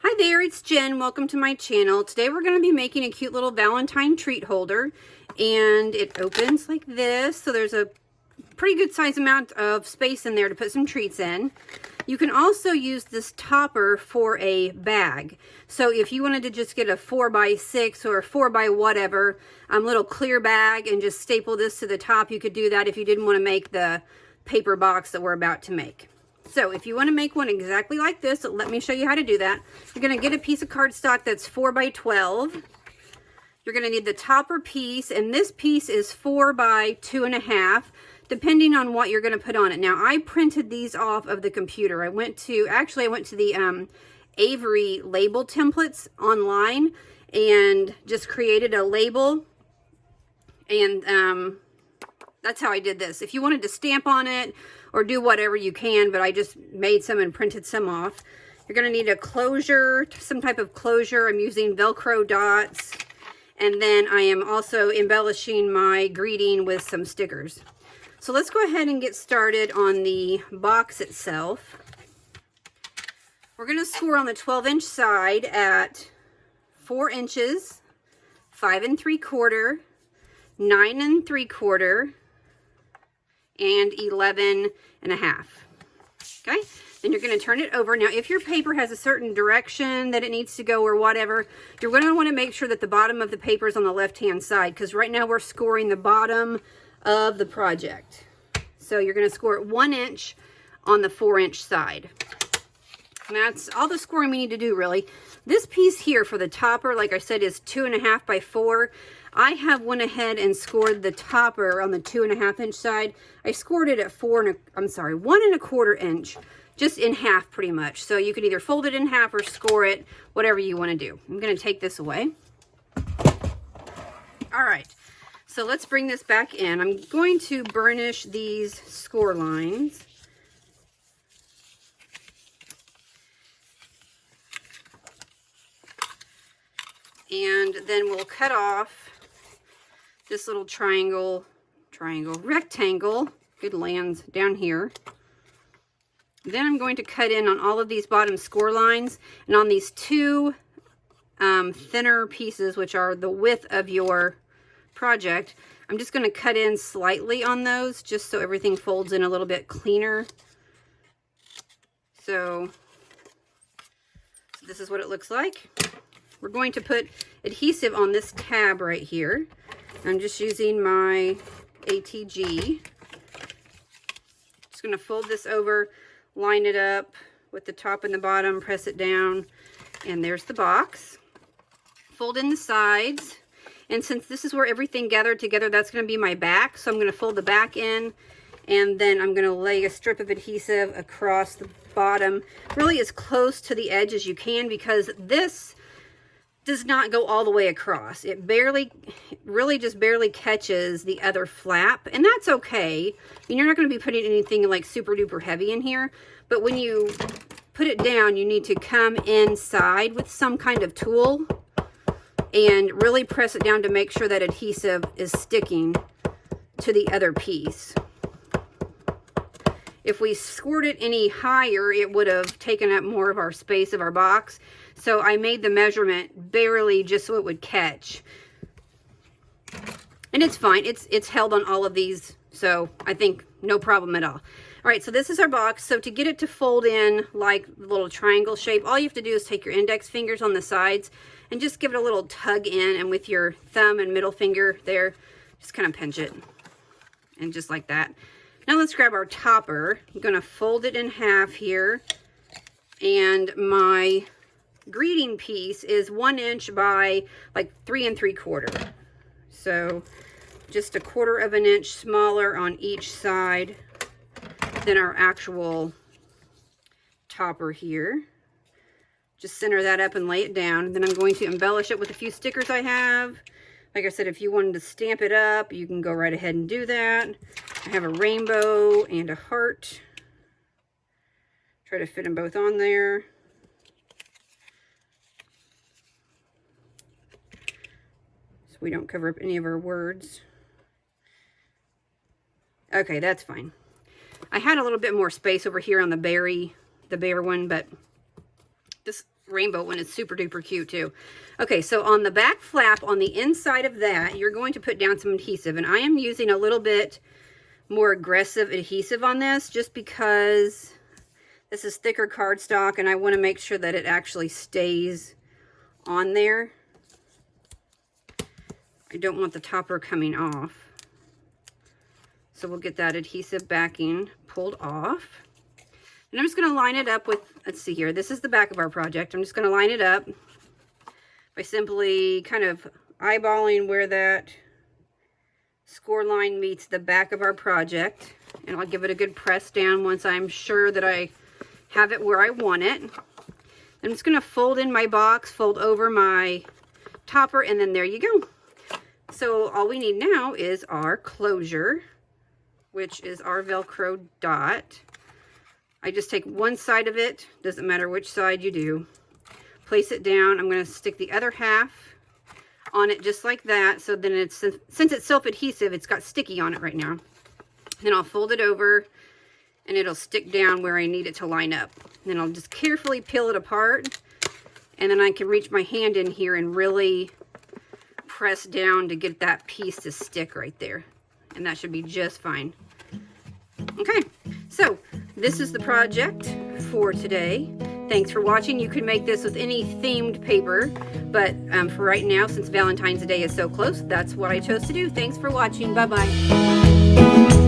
Hi there, it's Jen. Welcome to my channel. Today we're going to be making a cute little Valentine treat holder, and it opens like this. So there's a pretty good size amount of space in there to put some treats in. You can also use this topper for a bag. So if you wanted to just get a 4x6 or a 4x whatever little clear bag and just staple this to the top, you could do that if you didn't want to make the paper box that we're about to make. So if you want to make one exactly like this, let me show you how to do that. You're going to get a piece of cardstock that's 4x12. You're going to need the topper piece, and this piece is 4x2.5, depending on what you're going to put on it. Now, I printed these off of the computer. I went to the Avery label templates online and just created a label, and that's how I did this. If you wanted to stamp on it or do whatever, you can, but I just made some and printed some off. You're going to need a closure, some type of closure. I'm using Velcro dots, and then I am also embellishing my greeting with some stickers. So let's go ahead and get started on the box itself. We're going to score on the 12-inch side at 4 inches, 5 3/4, 9 3/4, and 11 1/2. Okay, then you're going to turn it over. Now, if your paper has a certain direction that it needs to go or whatever, you're going to want to make sure that the bottom of the paper is on the left-hand side, because right now we're scoring the bottom of the project. So you're going to score it 1 inch on the 4-inch side. And that's all the scoring we need to do, really. This piece here for the topper, like I said, is 2.5 by 4. I have went ahead and scored the topper on the 2.5 inch side. I scored it at 1 1/4 inch, just in half pretty much. So you could either fold it in half or score it, whatever you want to do. I'm going to take this away. All right, so let's bring this back in. I'm going to burnish these score lines. And then we'll cut off this little rectangle, good lands down here. Then I'm going to cut in on all of these bottom score lines, and on these two thinner pieces, which are the width of your project, I'm just going to cut in slightly on those, just so everything folds in a little bit cleaner. So this is what it looks like. We're going to put adhesive on this tab right here. I'm just using my ATG. Just going to fold this over, line it up with the top and the bottom, press it down, and there's the box. Fold in the sides, and since this is where everything gathered together, that's going to be my back, so I'm going to fold the back in, and then I'm going to lay a strip of adhesive across the bottom, really as close to the edge as you can, because this does not go all the way across. It really just barely catches the other flap, and that's okay. I mean, you're not going to be putting anything like super duper heavy in here, but when you put it down, you need to come inside with some kind of tool and really press it down to make sure that adhesive is sticking to the other piece. If we scored it any higher, it would have taken up more of our space of our box. So I made the measurement barely just so it would catch. And it's fine. It's held on all of these, so I think no problem at all. All right, so this is our box. So to get it to fold in like the little triangle shape, all you have to do is take your index fingers on the sides and just give it a little tug in, and with your thumb and middle finger there, just kind of pinch it. And just like that. Now let's grab our topper. I'm going to fold it in half here, and my greeting piece is 1 inch by like 3 3/4. So just 1/4 of an inch smaller on each side than our actual topper here. Just center that up and lay it down. Then I'm going to embellish it with a few stickers I have. Like I said, if you wanted to stamp it up, you can go right ahead and do that. I have a rainbow and a heart. Try to fit them both on there. So we don't cover up any of our words. Okay, that's fine. I had a little bit more space over here on the bear one, but this rainbow one is super duper cute too. Okay, so on the back flap, on the inside of that, you're going to put down some adhesive. And I am using a little bit more aggressive adhesive on this just because this is thicker cardstock and I want to make sure that it actually stays on there. I don't want the topper coming off. So we'll get that adhesive backing pulled off. And I'm just going to line it up with, let's see here, this is the back of our project. I'm just going to line it up by simply kind of eyeballing where that score line meets the back of our project. And I'll give it a good press down once I'm sure that I have it where I want it. I'm just going to fold in my box, fold over my topper, and then there you go. So all we need now is our closure, which is our Velcro dot. I just take one side of it, doesn't matter which side you do. Place it down. I'm going to stick the other half on it just like that. So then it's, since it's self-adhesive, it's got sticky on it right now. Then I'll fold it over and it'll stick down where I need it to line up. Then I'll just carefully peel it apart, and then I can reach my hand in here and really press down to get that piece to stick right there. And that should be just fine. Okay, so this is the project for today. Thanks for watching. You can make this with any themed paper, but for right now, since Valentine's Day is so close, that's what I chose to do. Thanks for watching. Bye-bye.